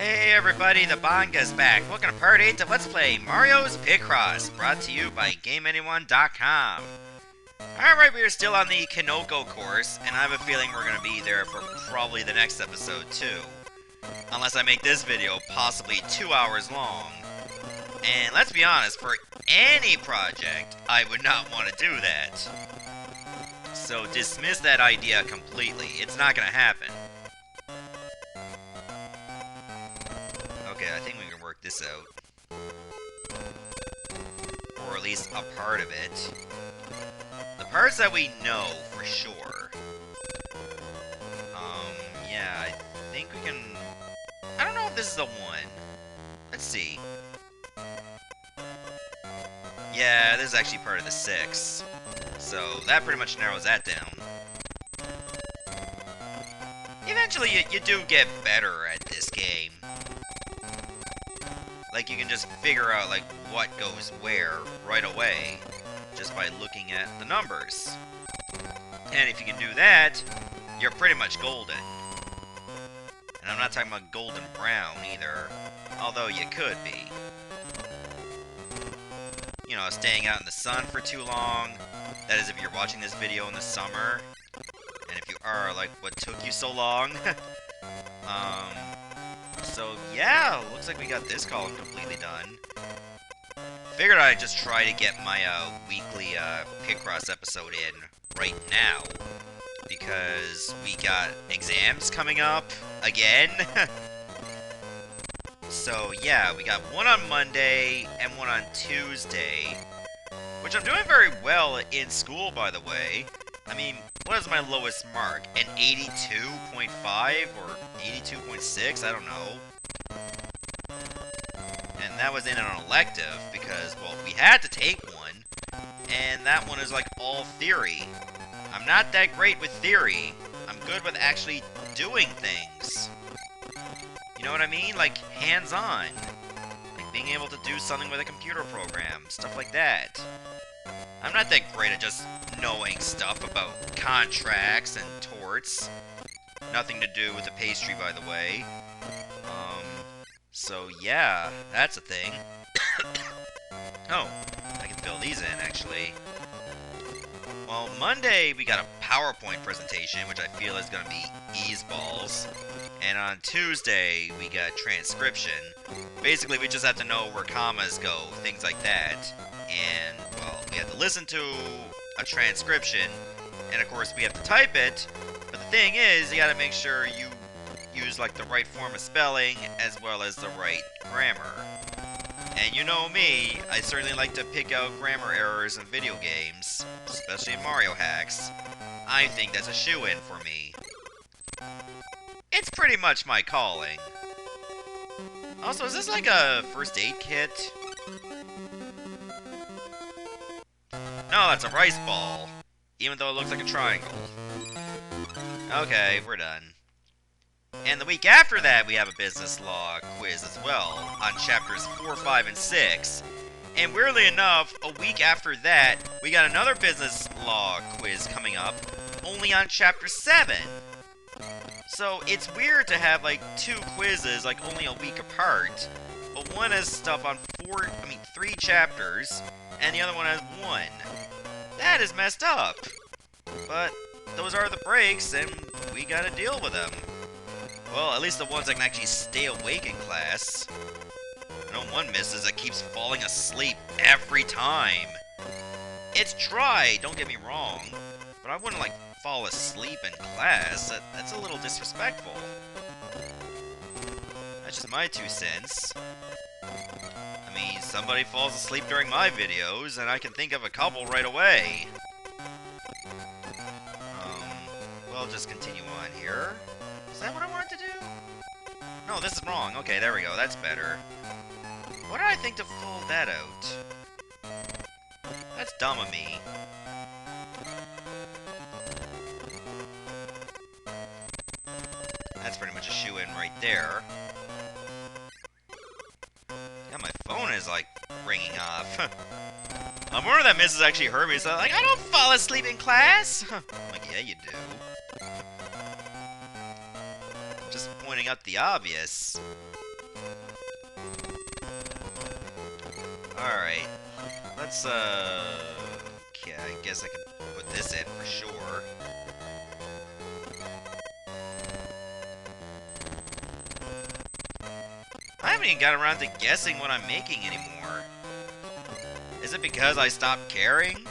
Hey everybody, the Banga's back. Welcome to part 8 of Let's Play Mario's Picross, brought to you by GameAnyone.com. Alright, we are still on the Koko course, and I have a feeling we're going to be there for probably the next episode too. Unless I make this video possibly 2 hours long. And let's be honest, for any project, I would not want to do that. So dismiss that idea completely. It's not going to happen. Okay, I think we can work this out. Or at least a part of it. The parts that we know for sure. Yeah, I think we can... I don't know if this is the one. Let's see. Yeah, this is actually part of the 6. So that pretty much narrows that down. Eventually, you do get better at this game. Like, you can just figure out, like, what goes where right away, just by looking at the numbers. And if you can do that, you're pretty much golden. And I'm not talking about golden brown, either, although you could be. You know, staying out in the sun for too long. That is if you're watching this video in the summer. And if you are, like, what took you so long? So, yeah, looks like we got this column completely done. Figured I'd just try to get my weekly Picross episode in right now. Because we got exams coming up again. So, yeah, we got one on Monday and one on Tuesday. Which I'm doing very well in school, by the way. I mean, what is my lowest mark? An 82.5 or 82.6? I don't know. And that was in an elective because, well, we had to take one. And that one is like all theory. I'm not that great with theory. I'm good with actually doing things. You know what I mean? Like, hands-on. Like being able to do something with a computer program. Stuff like that. I'm not that great at just knowing stuff about contracts and torts. Nothing to do with the pastry, by the way. So yeah, that's a thing. Oh, I can fill these in, actually. Well, Monday we got a PowerPoint presentation, which I feel is going to be easeballs. And on Tuesday, we got transcription. Basically, we just have to know where commas go, things like that. And, well, we have to listen to a transcription, and of course we have to type it, but the thing is, you gotta make sure you use, like, the right form of spelling, as well as the right grammar. And you know me, I certainly like to pick out grammar errors in video games, especially in Mario hacks. I think that's a shoo-in for me. It's pretty much my calling. Also, is this like a first aid kit? No, that's a rice ball. Even though it looks like a triangle. Okay, we're done. And the week after that, we have a business law quiz as well, on chapters 4, 5, and 6. And weirdly enough, a week after that, we got another business law quiz coming up, only on chapter 7. So it's weird to have, like, 2 quizzes, like, only a week apart. But one has stuff on 3 chapters, and the other one has 1. That is messed up. But those are the breaks, and we gotta deal with them. Well, at least the ones that can actually stay awake in class. I know one missus that keeps falling asleep every time. It's dry, don't get me wrong, but I wouldn't, like, fall asleep in class. That's a little disrespectful. That's just my 2 cents. I mean, somebody falls asleep during my videos, and I can think of a couple right away. We'll just continue on here. Is that what I wanted to do? No, this is wrong. Okay, there we go. That's better. What did I think to fold that out? That's dumb of me. That's pretty much a shoo-in right there. Yeah, my phone is, like, ringing off. I'm wondering that Mrs. actually heard me, so like, I don't fall asleep in class! I'm like, yeah, you do. Just pointing out the obvious. Alright. Let's, okay, I guess I can put this in for sure. I haven't even got around to guessing what I'm making anymore. Is it because I stopped caring?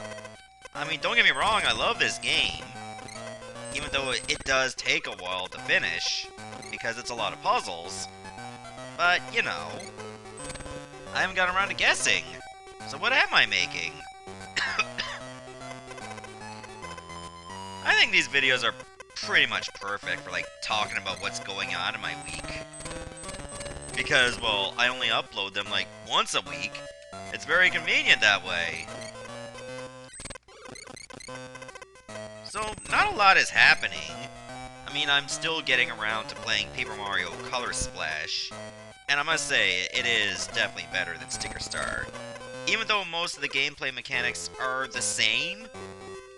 I mean, don't get me wrong, I love this game. Even though it does take a while to finish, because it's a lot of puzzles. But, you know, I haven't gotten around to guessing. So what am I making? I think these videos are pretty much perfect for, like, talking about what's going on in my week. Because, well, I only upload them, like, once a week. It's very convenient that way. So, not a lot is happening. I mean, I'm still getting around to playing Paper Mario Color Splash. And I must say, it is definitely better than Sticker Star. Even though most of the gameplay mechanics are the same,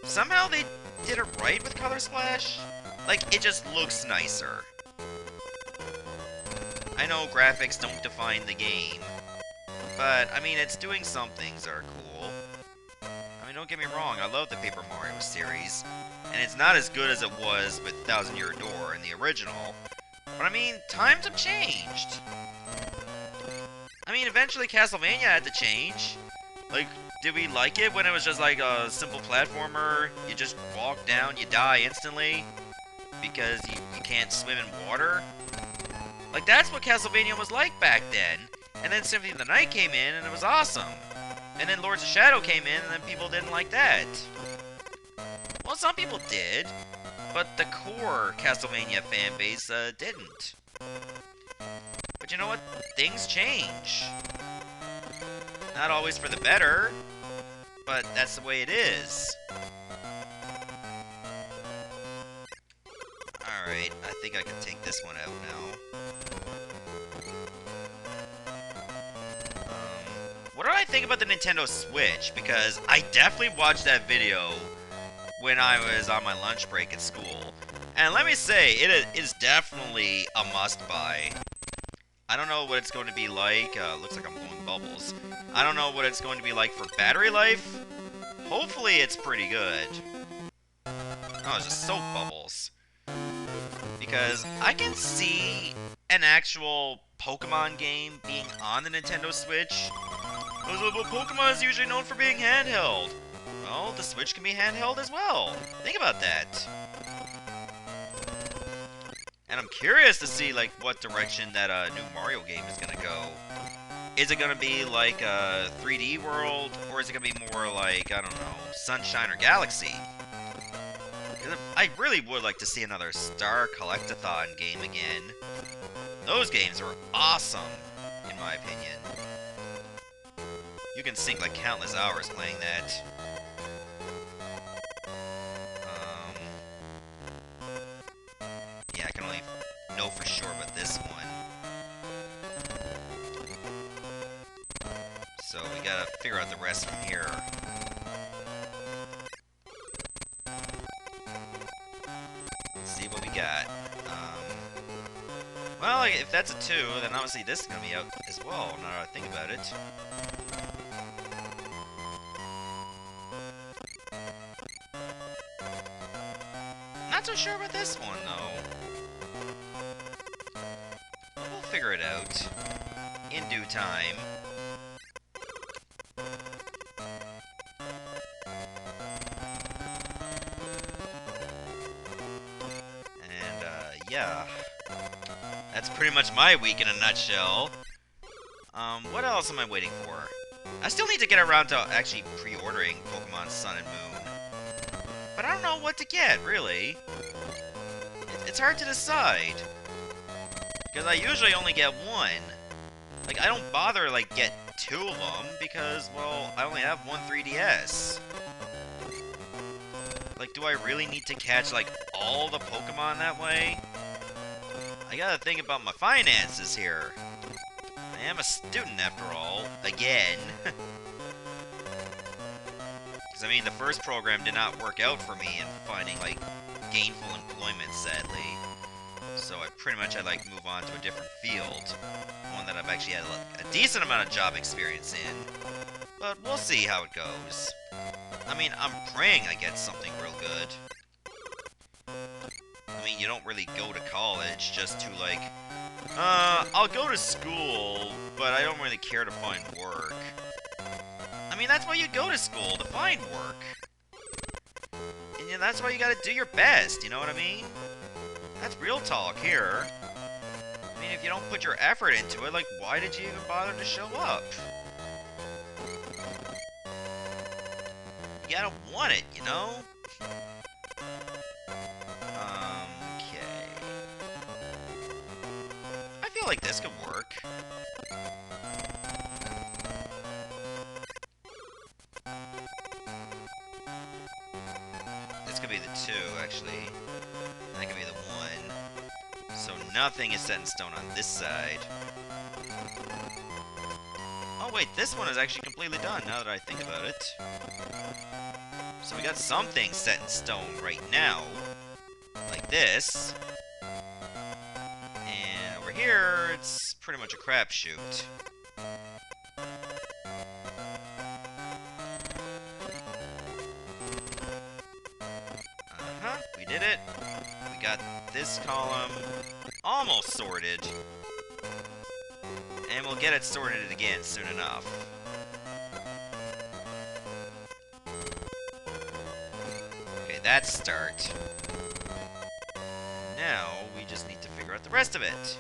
somehow they did it right with Color Splash. Like, it just looks nicer. I know graphics don't define the game, but, I mean, it's doing some things that are cool. I mean, don't get me wrong, I love the Paper Mario series, and it's not as good as it was with Thousand Year Door in the original, but I mean, times have changed. I mean, eventually Castlevania had to change. Like, did we like it when it was just like a simple platformer? You just walk down, you die instantly, because you can't swim in water? Like, that's what Castlevania was like back then. And then Symphony of the Night came in, and it was awesome. And then Lords of Shadow came in, and then people didn't like that. Well, some people did, but the core Castlevania fanbase didn't. But you know what? Things change. Not always for the better, but that's the way it is. Alright, I think I can take this one out now. What do I think about the Nintendo Switch? Because I definitely watched that video when I was on my lunch break at school. And let me say, it is definitely a must-buy. I don't know what it's going to be like. Looks like I'm blowing bubbles. I don't know what it's going to be like for battery life. Hopefully it's pretty good. Oh, it's just soap bubbles. Because I can see an actual Pokemon game being on the Nintendo Switch. But Pokemon is usually known for being handheld. Well, the Switch can be handheld as well. Think about that. And I'm curious to see, like, what direction that new Mario game is gonna go. Is it gonna be like a 3D world, or is it gonna be more like, I don't know, Sunshine or Galaxy? I really would like to see another Star Collectathon game again. Those games were awesome, in my opinion. You can sink like countless hours playing that. Yeah, I can only know for sure about this one. So we gotta figure out the rest from here. Let's see what we got. Well, if that's a 2, then obviously this is gonna be out as well, now that I think about it. Not so sure about this one, though. But we'll figure it out in due time. And, yeah. That's pretty much my week in a nutshell. What else am I waiting for? I still need to get around to actually pre-ordering Pokemon Sun and Moon. But I don't know what to get, really. It's hard to decide. Because I usually only get one. Like, I don't bother, like, get 2 of them, because, well, I only have one 3DS. Like, do I really need to catch, like, all the Pokemon that way? I gotta think about my finances here. I am a student, after all. Again. Because, I mean, the first program did not work out for me in finding, like, gainful employment, sadly. So I pretty much had, like, move on to a different field. One that I've actually had a decent amount of job experience in. but we'll see how it goes. I mean, I'm praying I get something real good. I mean, you don't really go to college just to, like, I'll go to school, but I don't really care to find work. I mean, that's why you go to school, to find work. And yeah, that's why you gotta do your best, you know what I mean? That's real talk here. I mean, if you don't put your effort into it, like, why did you even bother to show up? You gotta want it, you know? Okay. I feel like this could work. This could be the 2, actually. And that could be the 1. So nothing is set in stone on this side. Oh wait, this one is actually completely done, now that I think about it. So we got something set in stone right now. Like this. And over here, it's pretty much a crapshoot. Uh-huh, we did it. We got this column almost sorted. And we'll get it sorted again soon enough. Okay, that's start. Now, we just need to figure out the rest of it.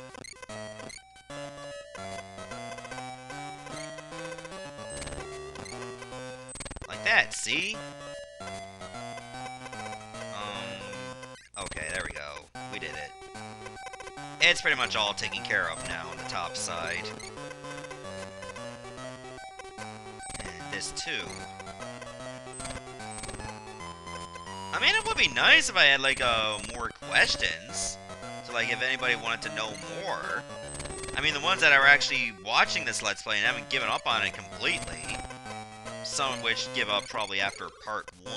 Like that, see? Okay, there we go. We did it. It's pretty much all taken care of now on the top side. And this too. I mean, it would be nice if I had, like, more questions. So, like, if anybody wanted to know more. I mean, the ones that are actually watching this Let's Play and haven't given up on it completely. Some of which give up probably after part 1.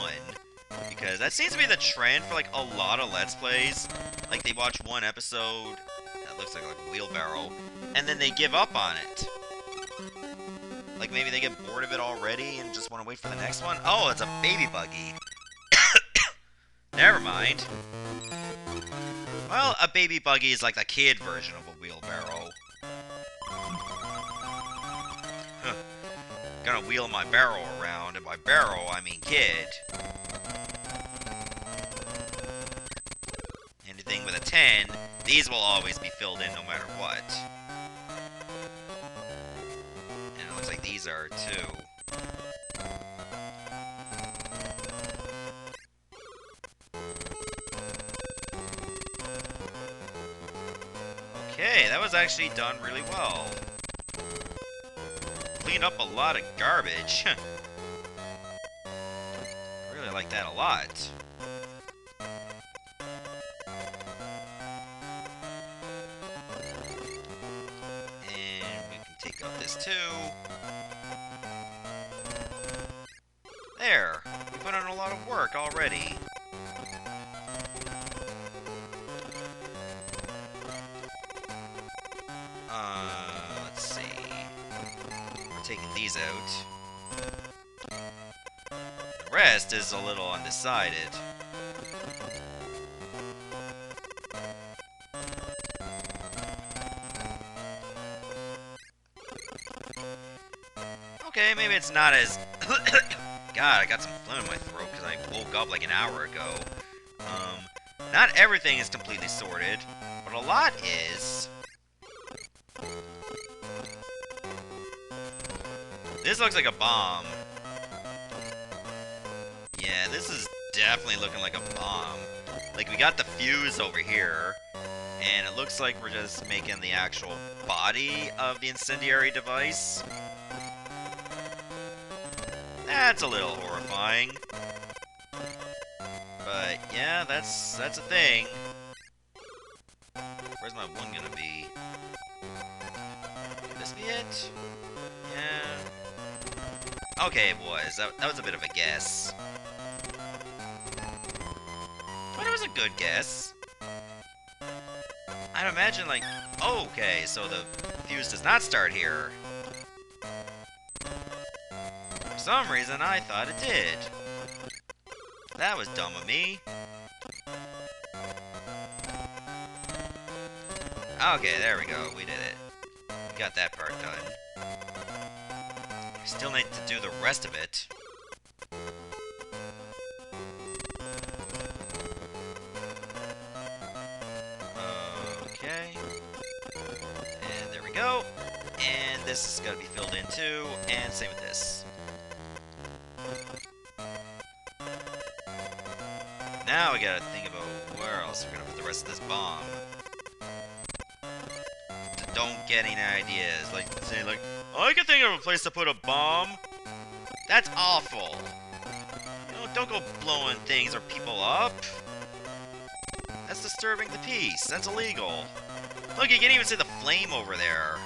Because that seems to be the trend for, like, a lot of Let's Plays. Like, they watch one episode, that looks like a wheelbarrow, and then they give up on it. Like, maybe they get bored of it already and just want to wait for the next one. Oh, it's a baby buggy. Never mind. Well, a baby buggy is like the kid version of a wheelbarrow. Huh. Gonna wheel my barrow around, and by barrow, I mean kid. Anything with a 10, these will always be filled in no matter what. And it looks like these are too. Okay, that was actually done really well. Cleaned up a lot of garbage. I really like that a lot. And we can take out this too. There! We put in a lot of work already. Let's see. We're taking these out. The rest is a little undecided. Okay, maybe it's not as... God, I got some phlegm in my throat because I woke up like an hour ago. Not everything is completely sorted, but a lot is. This looks like a bomb. Yeah, this is definitely looking like a bomb. Like, we got the fuse over here, and it looks like we're just making the actual body of the incendiary device. That's a little horrifying. But, yeah, that's a thing. Where's my one gonna be? Could this be it? Yeah. Okay, it was. That was a bit of a guess. But it was a good guess. I'd imagine, like... Oh, okay, so the fuse does not start here. some reason, I thought it did. That was dumb of me. Okay, there we go. We did it. We got that part done. Still need to do the rest of it. Okay. And there we go. And this is gonna be filled in too. And same with this. Now we gotta think about where else we're gonna put the rest of this bomb. Don't get any ideas. Like, say, like, oh, I can think of a place to put a bomb. That's awful. You know, don't go blowing things or people up. That's disturbing the peace. That's illegal. Look, you can't even see the flame over there.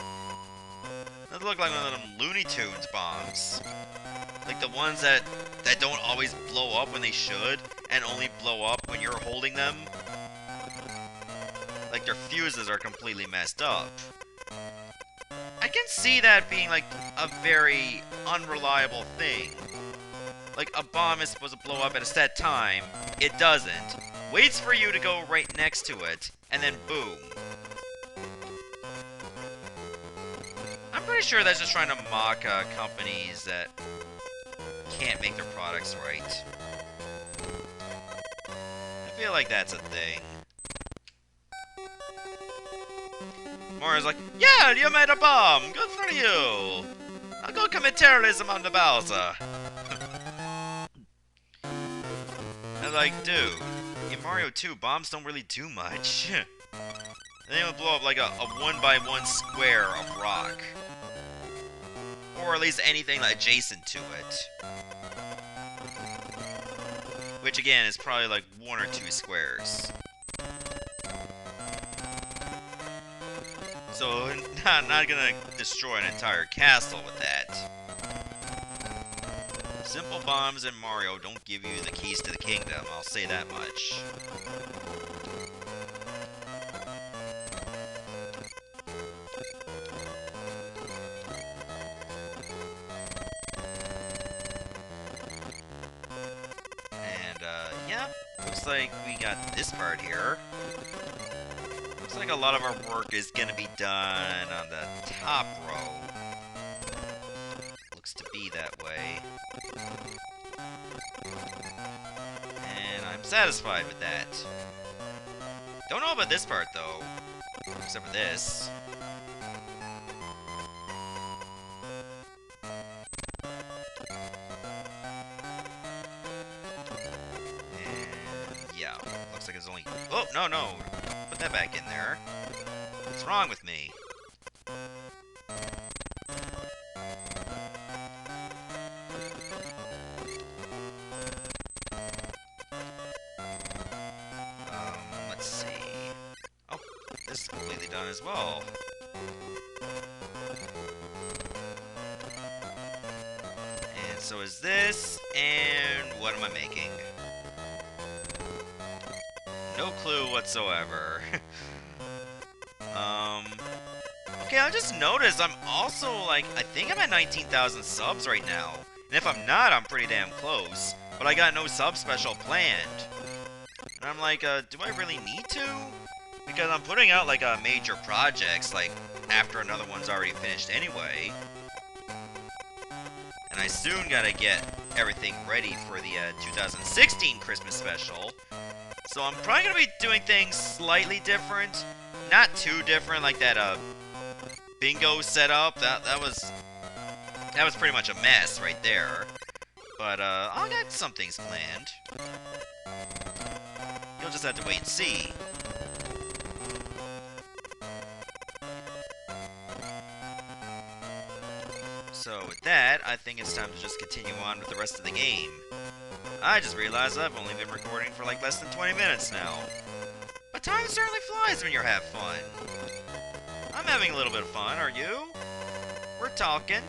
That look like one of them Looney Tunes bombs. Like the ones that don't always blow up when they should, and only blow up when you're holding them. Like their fuses are completely messed up. I can see that being like a very unreliable thing. Like a bomb is supposed to blow up at a set time. It doesn't. Waits for you to go right next to it, and then boom. I'm pretty sure that's just trying to mock companies that can't make their products right. I feel like that's a thing. Mario's like, yeah, you made a bomb! Good for you! I'll go commit terrorism on the Bowser. I'm like, dude, in Mario 2, bombs don't really do much. They would blow up like a 1x1 square of rock. Or at least anything adjacent to it. Which again is probably like 1 or 2 squares. So, not gonna destroy an entire castle with that. Simple bombs in Mario don't give you the keys to the kingdom, I'll say that much. And, yeah, looks like we got this part here. Looks like a lot of our work is gonna be done on the top row. Looks to be that way. And I'm satisfied with that. Don't know about this part though. Except for this. And yeah, looks like it's only... Oh, no. Put that back in there. What's wrong with me? Let's see. Oh, this is completely done as well. And so is this, and what am I making? No clue whatsoever. Okay, I just noticed I'm also, like, I think I'm at 19,000 subs right now. And if I'm not, I'm pretty damn close. But I got no sub special planned. And I'm like, do I really need to? Because I'm putting out, like, major projects, like, after another one's already finished anyway. And I soon gotta get everything ready for the 2016 Christmas special. So I'm probably gonna be doing things slightly different. Not too different, like that bingo setup. That was pretty much a mess right there. But I got some things planned. You'll just have to wait and see. So with that, I think it's time to just continue on with the rest of the game. I just realized I've only been recording for like less than 20 minutes now. But time certainly flies when you're having fun. I'm having a little bit of fun, are you? We're talking.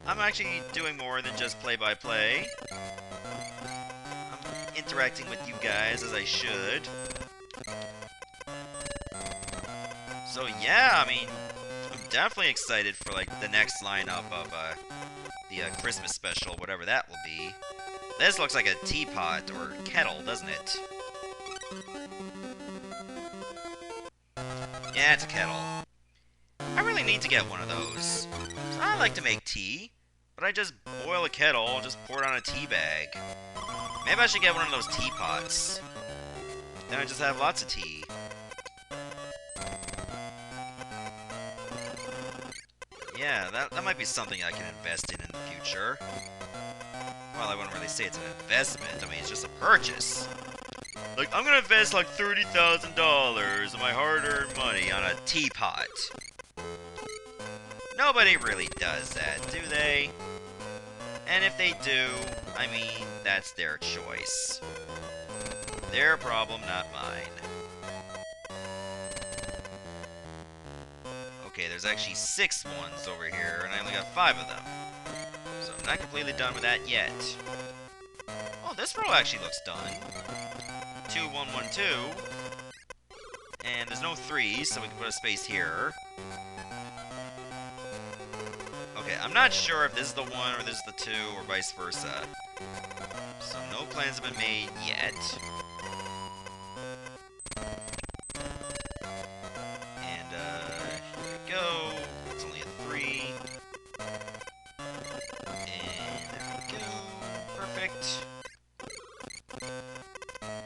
I'm actually doing more than just play-by-play. I'm interacting with you guys as I should. So yeah, I mean, I'm definitely excited for, like, the next lineup of, the Christmas special, whatever that will be. This looks like a teapot or kettle, doesn't it? Yeah, it's a kettle. I really need to get one of those. I like to make tea, but I just boil a kettle and just pour it on a tea bag. Maybe I should get one of those teapots. Then I just have lots of tea. Yeah, that might be something I can invest in the future. Well, I wouldn't really say it's an investment. I mean, it's just a purchase. Like, I'm gonna invest like $30,000 of my hard-earned money on a teapot. Nobody really does that, do they? And if they do, I mean, that's their choice. Their problem, not mine. Okay, there's actually 6 ones over here, and I only got 5 of them. So I'm not completely done with that yet. Oh, this row actually looks done. 2, 1, 1, 2. And there's no 3s, so we can put a space here. Okay, I'm not sure if this is the 1 or this is the 2 or vice versa. So no plans have been made yet. And, here we go. It's only a 3. And there we go. Perfect.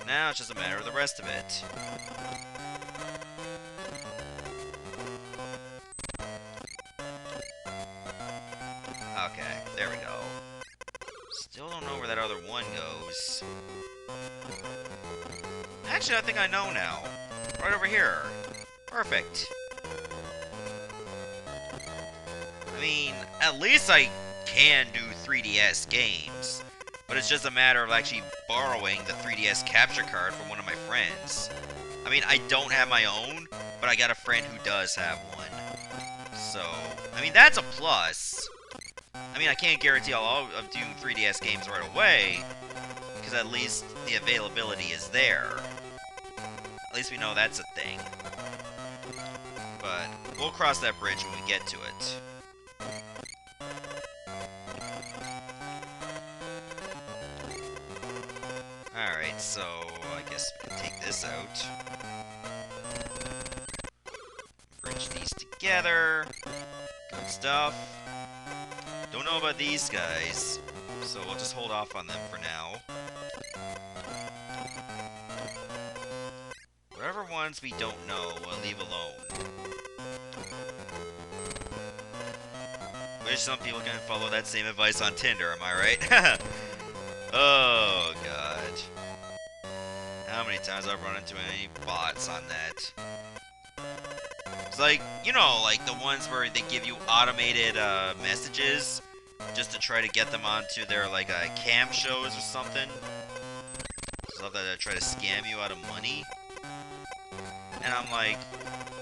Now it's just a matter of the rest of it. Okay, there we go. Still don't know where that other 1 goes. Actually, I think I know now. Right over here. Perfect. I mean, at least I can do 3DS games. But it's just a matter of actually borrowing the 3DS capture card from one of my friends. I mean, I don't have my own, but I got a friend who does have one. So, I mean, that's a plus. I mean, I can't guarantee I'll do 3DS games right away, because at least the availability is there. At least we know that's a thing. But we'll cross that bridge when we get to it. Alright, so I guess we can take this out. Bridge these together. Good stuff. Don't know about these guys, so we'll just hold off on them for now. Whatever ones we don't know, we'll leave alone. Wish some people can follow that same advice on Tinder, am I right? Oh, God. How many times I've run into any bots on that? It's like, you know, like the ones where they give you automated messages just to try to get them onto their, like, cam shows or something. Stuff that they try to scam you out of money. And I'm like,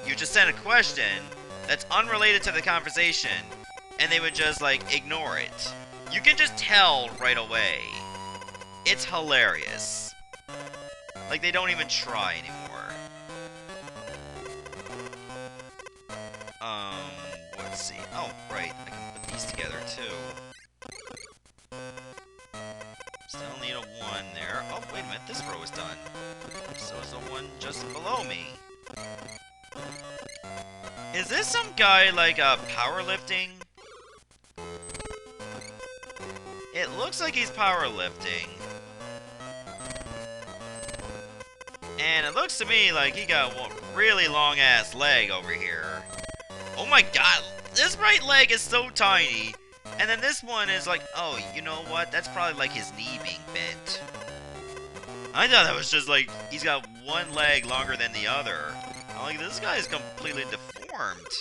you just sent a question that's unrelated to the conversation, and they would just, like, ignore it. You can just tell right away. It's hilarious. Like, they don't even try anymore. Let's see. Oh, right. I can put these together, too. Still need a 1 there. Oh, wait a minute. This row is done. So is the 1 just below me. Is this some guy, like, powerlifting? It looks like he's powerlifting. And it looks to me like he got one really long-ass leg over here. Oh my god, this right leg is so tiny. And then this one is like, oh, you know what? That's probably like his knee being bent. I thought that was just like, he's got one leg longer than the other. I'm like, this guy is completely deformed.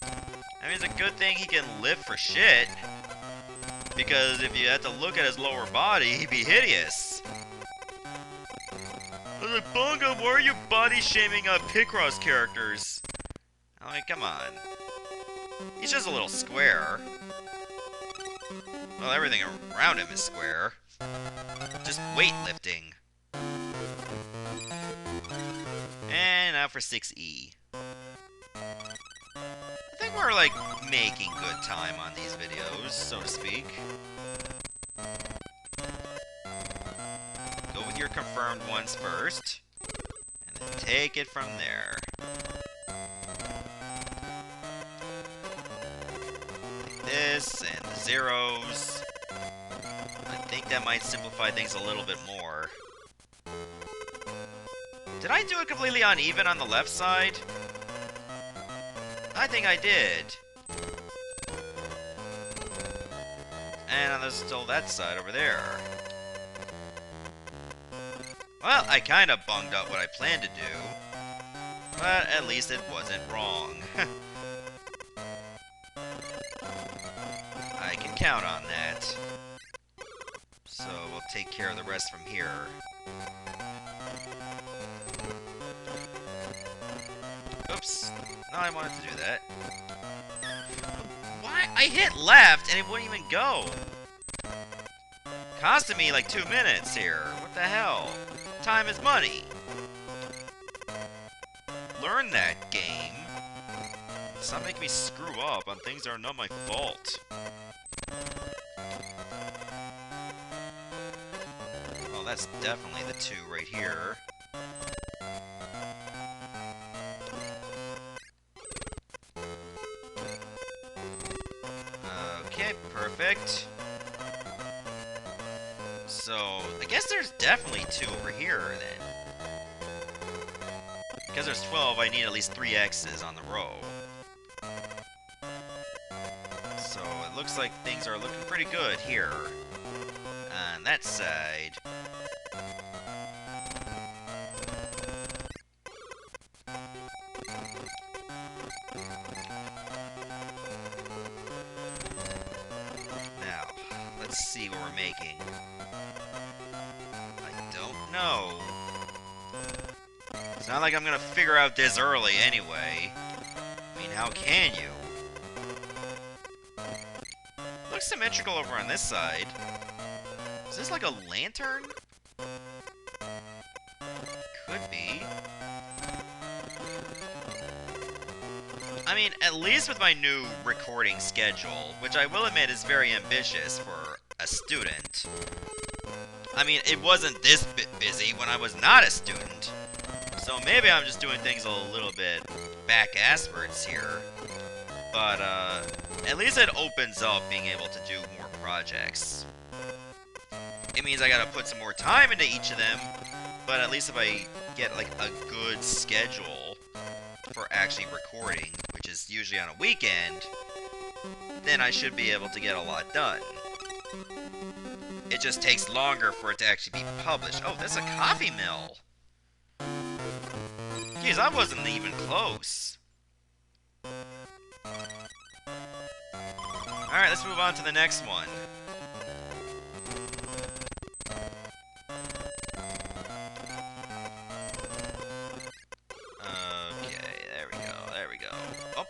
I mean, it's a good thing he can lift for shit. Because if you had to look at his lower body, he'd be hideous. I was like, Bongo, why are you body-shaming Picross characters? I'm like, come on. He's just a little square. Well, everything around him is square. Just weightlifting. And now for 6E. I think we're, like, making good time on these videos, so to speak. Go with your confirmed ones first, and then take it from there. Like this, and the zeros. I think that might simplify things a little bit more. Did I do it completely uneven on the left side? I think I did. And there's still that side over there. Well, I kind of bunged up what I planned to do. But at least it wasn't wrong. I can count on that. So we'll take care of the rest from here. Oops. No, I wanted to do that. Why? I hit left and it wouldn't even go. Costed me like 2 minutes here. What the hell? Time is money. Learn that, game. Stop making me screw up on things that are not my fault. Well, that's definitely the 2 right here. Okay, perfect. So, I guess there's definitely 2 over here, then. Because there's 12, I need at least 3 X's on the row. So, it looks like things are looking pretty good here. On that side. Now, let's see what we're making. I don't know. It's not like I'm gonna figure out this early anyway. I mean, how can you? Looks symmetrical over on this side. Is this like a lantern? Could be. I mean, at least with my new recording schedule, which I will admit is very ambitious for a student. I mean, it wasn't this busy when I was not a student. So maybe I'm just doing things a little bit back-asswards here. But, at least it opens up being able to do more projects. It means I gotta put some more time into each of them, but at least if I get, like, a good schedule for actually recording, which is usually on a weekend, then I should be able to get a lot done. It just takes longer for it to actually be published. Oh, there's a coffee mill! Jeez, I wasn't even close. Alright, let's move on to the next one. Okay, there we go, there we go. Oh,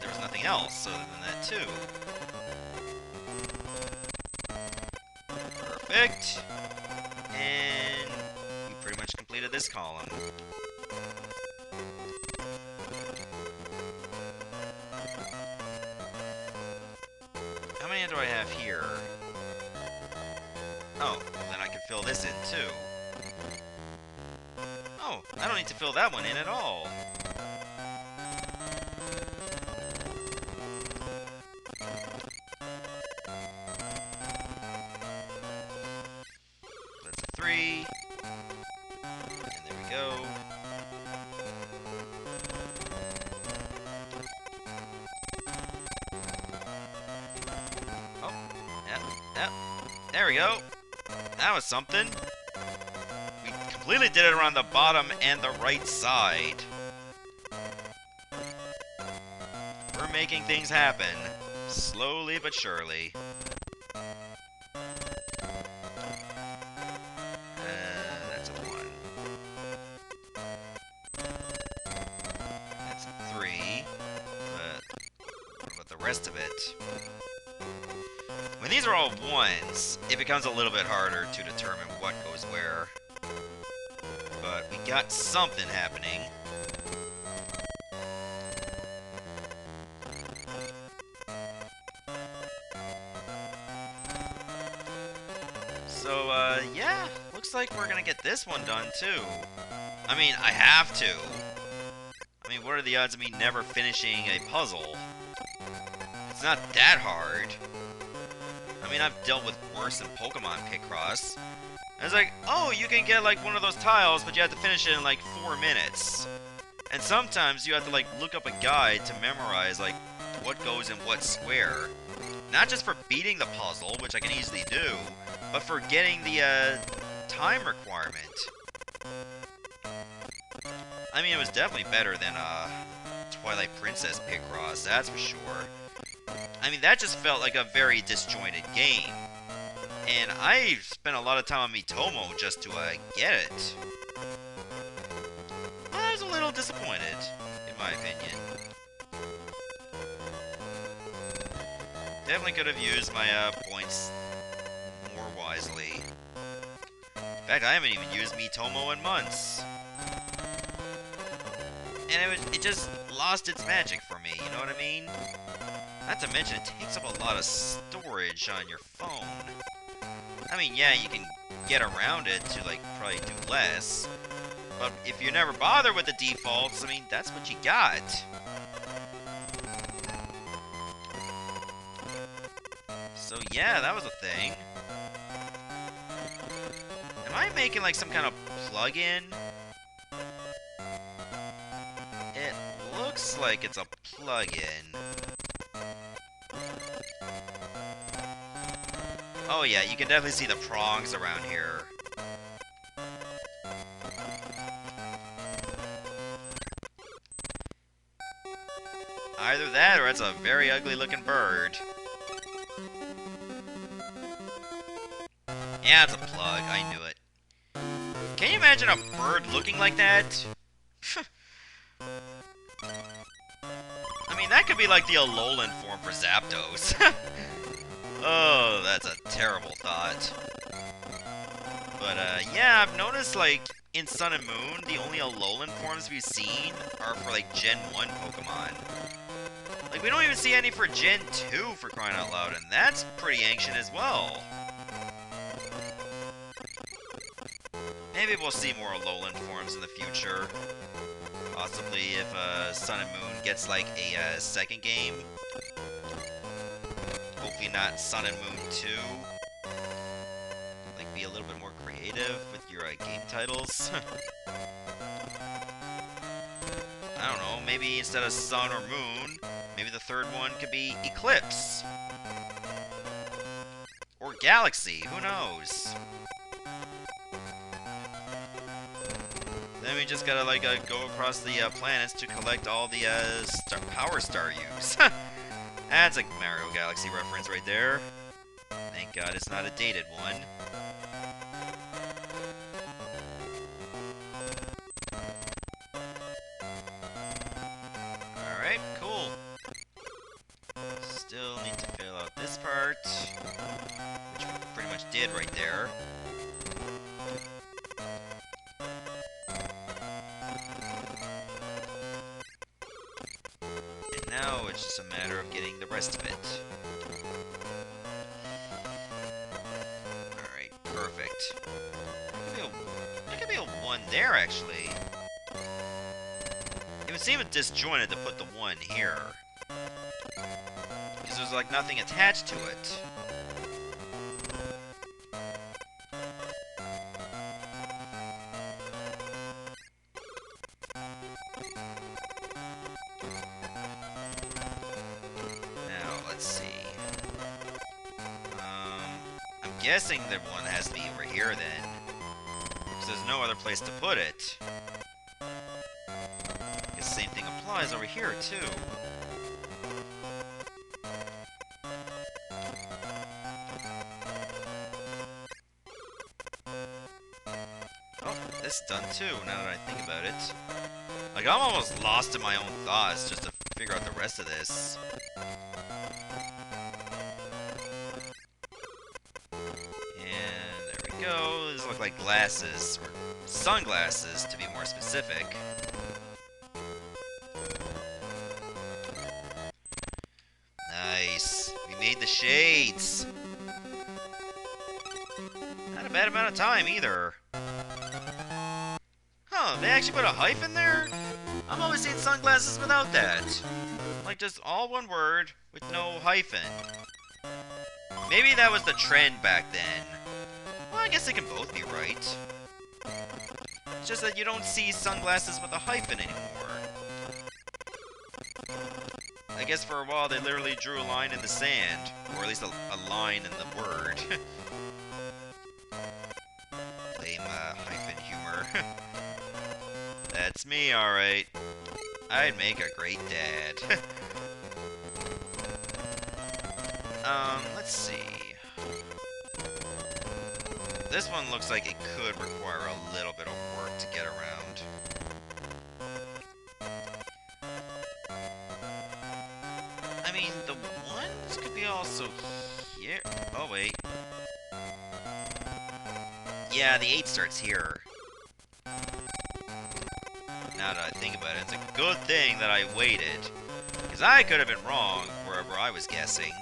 there was nothing else other than that too. Perfect. And we pretty much completed this column. How many do I have here? Oh, well then I can fill this in too. Oh, I don't need to fill that one in at all. That's a 3. And there we go. Oh, yep. There we go. That was something. We completely did it around the bottom and the right side. We're making things happen. Slowly but surely. That's a 1. That's a 3. But what about the rest of it? When these are all 1s, it becomes a little bit harder to determine what goes where. But we got something happening. yeah, looks like we're gonna get this one done, too. I mean, I have to. I mean, what are the odds of me never finishing a puzzle? It's not that hard. I mean, I've dealt with worse than Pokemon Picross. And it's like, oh, you can get, like, one of those tiles, but you have to finish it in, like, 4 minutes. And sometimes you have to, like, look up a guide to memorize, like, what goes in what square. Not just for beating the puzzle, which I can easily do, but for getting the, time requirement. I mean, it was definitely better than, Twilight Princess Picross, that's for sure. I mean, that just felt like a very disjointed game. And I spent a lot of time on Miitomo just to, get it. I was a little disappointed, in my opinion. Definitely could have used my, points more wisely. In fact, I haven't even used Miitomo in months. And it just lost its magic for me, you know what I mean? Not to mention, it takes up a lot of storage on your phone. I mean, yeah, you can get around it to, like, probably do less. But if you never bother with the defaults, I mean, that's what you got. So, yeah, that was a thing. Am I making, like, some kind of plug-in? It looks like it's a plug-in. Oh yeah, you can definitely see the prongs around here. Either that, or it's a very ugly looking bird. Yeah, it's a plug, I knew it. Can you imagine a bird looking like that? I mean, that could be like the Alolan form for Zapdos. Oh, that's a terrible thought. But, yeah, I've noticed, like, in Sun and Moon, the only Alolan forms we've seen are for, like, Gen 1 Pokemon. Like, we don't even see any for Gen 2, for crying out loud, and that's pretty ancient as well. Maybe we'll see more Alolan forms in the future. Possibly if, Sun and Moon gets, like, a, second game. Hopefully not Sun and Moon 2. Like, be a little bit more creative with your game titles. I don't know, maybe instead of Sun or Moon, maybe the third one could be Eclipse. Or Galaxy, who knows? Then we just gotta, like, go across the planets to collect all the Power Star U's. That's a Mario Galaxy reference right there. Thank God it's not a dated one. Alright, cool. Still need to fill out this part, which we pretty much did right there. And now it's just a matter of getting the rest of it. Alright, perfect. There could be a 1 there, actually. It would seem disjointed to put the 1 here. Because there's, like, nothing attached to it. I'm guessing the 1 has to be over here then. Because there's no other place to put it. The same thing applies over here too. Oh, this is done too, now that I think about it. Like, I'm almost lost in my own thoughts just to figure out the rest of this. Go. These look like glasses, or sunglasses to be more specific. Nice. We made the shades. Not a a bad amount of time, either. Huh, they actually put a hyphen there? I'm always seeing sunglasses without that. Like, just all one word with no hyphen. Maybe that was the trend back then. Well, I guess they can both be right. It's just that you don't see sunglasses with a hyphen anymore. I guess for a while they literally drew a line in the sand. Or at least a line in the word. Lame hyphen humor. That's me, alright. I'd make a great dad. Let's see. This one looks like it could require a little bit of work to get around. I mean, the ones could be also here. Oh, wait. Yeah, the 8 starts here. Now that I think about it, it's a good thing that I waited. Because I could have been wrong wherever I was guessing.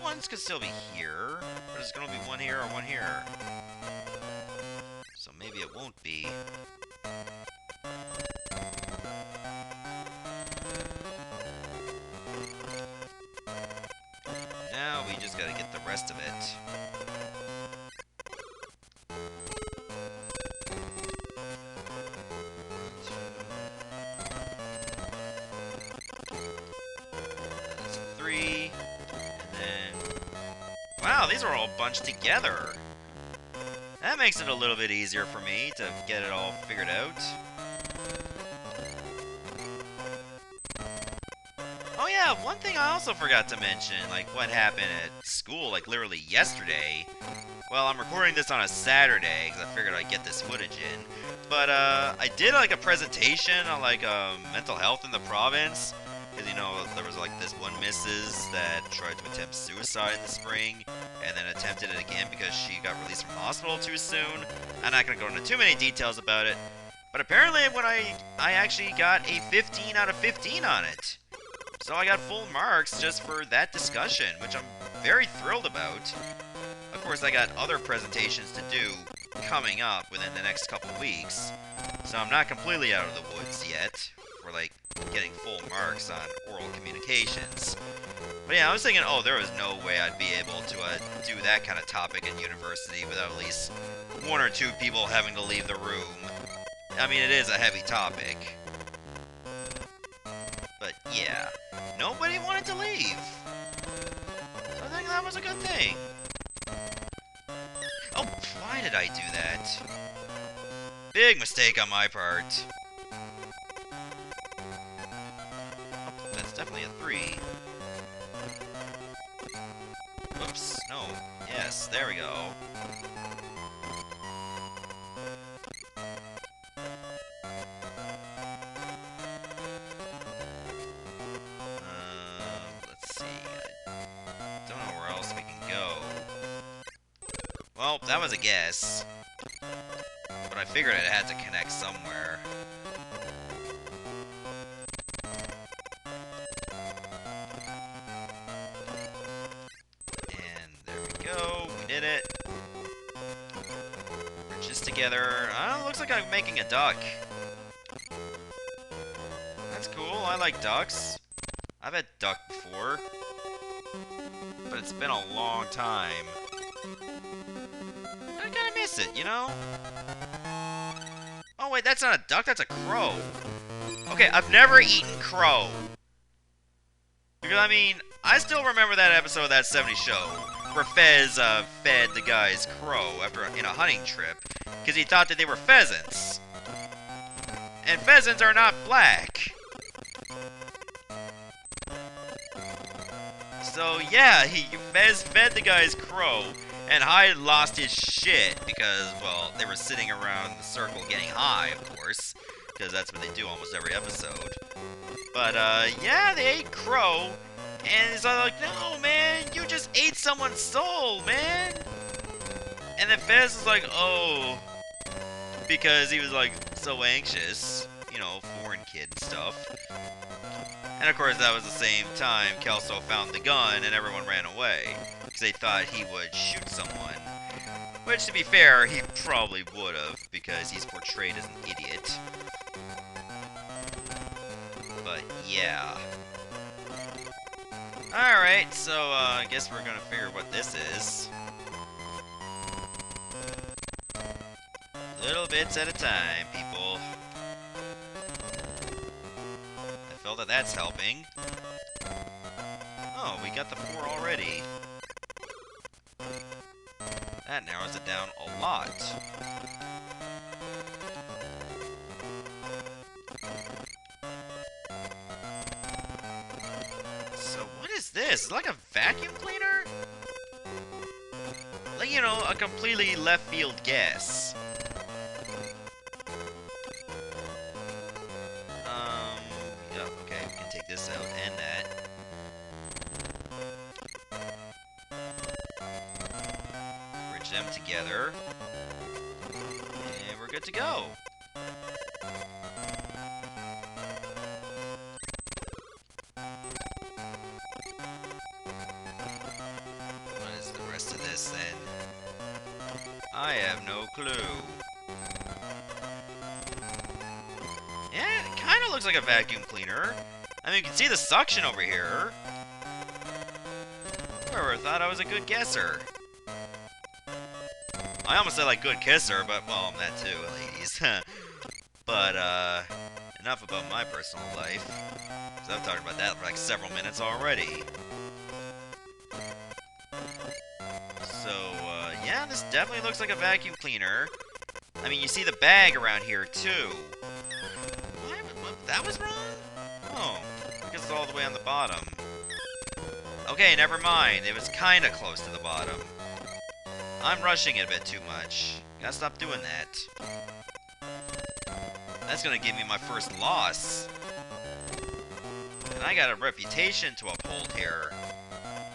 Ones could still be here. But there's going to be one here or one here. So maybe it won't be. Now we just gotta get the rest of it. That's 3. And then... Wow, these are all bunched together. That makes it a little bit easier for me to get it all figured out. Oh yeah, one thing I also forgot to mention, like what happened at school, like literally yesterday. Well, I'm recording this on a Saturday, because I figured I'd get this footage in. But I did like a presentation on like mental health in the province. Because, you know, there was like this one missus that tried to attempt suicide in the spring, and then attempted it again because she got released from hospital too soon. I'm not going to go into too many details about it. But apparently when I actually got a 15 out of 15 on it. So I got full marks just for that discussion, which I'm very thrilled about. Of course, I got other presentations to do coming up within the next couple of weeks. So I'm not completely out of the woods yet for, like, getting full marks on oral communications. But yeah, I was thinking, oh, there was no way I'd be able to do that kind of topic in university without at least 1 or 2 people having to leave the room. I mean, it is a heavy topic. But yeah, nobody wanted to leave. So I think that was a good thing. Oh, why did I do that? Big mistake on my part. Oh, that's definitely a 3. Whoops, no. Yes, there we go. Let's see. I don't know where else we can go. Well, that was a guess. But I figured it had to connect somewhere. And there we go. We did it. We're just together. Looks like I'm making a duck. That's cool. I like ducks. I've had duck before. But it's been a long time. I kinda miss it, you know? Oh wait, that's not a duck, that's a crow. Okay, I've never eaten crow. Because, I mean, I still remember that episode of That 70s Show, where Fez fed the guy's crow in a hunting trip, because he thought that they were pheasants. And pheasants are not black. So yeah, Fez fed the guy's crow, and Hyde lost his shit because, well, they were sitting around the circle getting high, of course, because that's what they do almost every episode. But, yeah, they ate crow, and it's all like, no, man, you just ate someone's soul, man! And then Fez was like, oh, because he was like, so anxious. You know, foreign kid stuff. And of course, that was the same time Kelso found the gun and everyone ran away. Because they thought he would shoot someone. Which, to be fair, he probably would have, because he's portrayed as an idiot. But, yeah. Alright, so, I guess we're gonna figure what this is. Little bits at a time, people. I feel that that's helping. Oh, we got the 4 already. That narrows it down a lot. So what is this? Is it like a vacuum cleaner? Like, you know, a completely left field guess. Yeah, okay, we can take this out and that. Bridge them together. And we're good to go. What is the rest of this then? I have no clue. Yeah, it kind of looks like a vacuum cleaner. I mean, you can see the suction over here. Whoever thought I was a good guesser? I almost said, like, good kisser, but, well, that too, ladies. But, enough about my personal life. Because I've talked about that for, like, several minutes already. So, yeah, this definitely looks like a vacuum cleaner. I mean, you see the bag around here, too. That was wrong? Oh, I guess it's all the way on the bottom. Okay, never mind. It was kind of close to the bottom. I'm rushing it a bit too much. Gotta stop doing that. That's gonna give me my first loss. And I got a reputation to uphold here.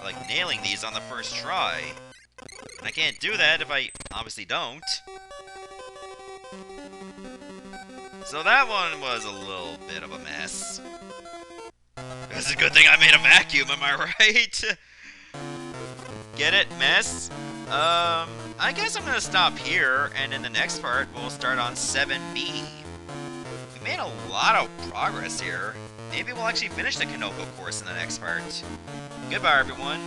Like nailing these on the first try. And I can't do that if I obviously don't. So that one was a little bit of a mess. It's a good thing I made a vacuum, am I right? Get it? Mess? I guess I'm gonna stop here, and in the next part, we'll start on 7B. We made a lot of progress here. Maybe we'll actually finish the Koko course in the next part. Goodbye, everyone.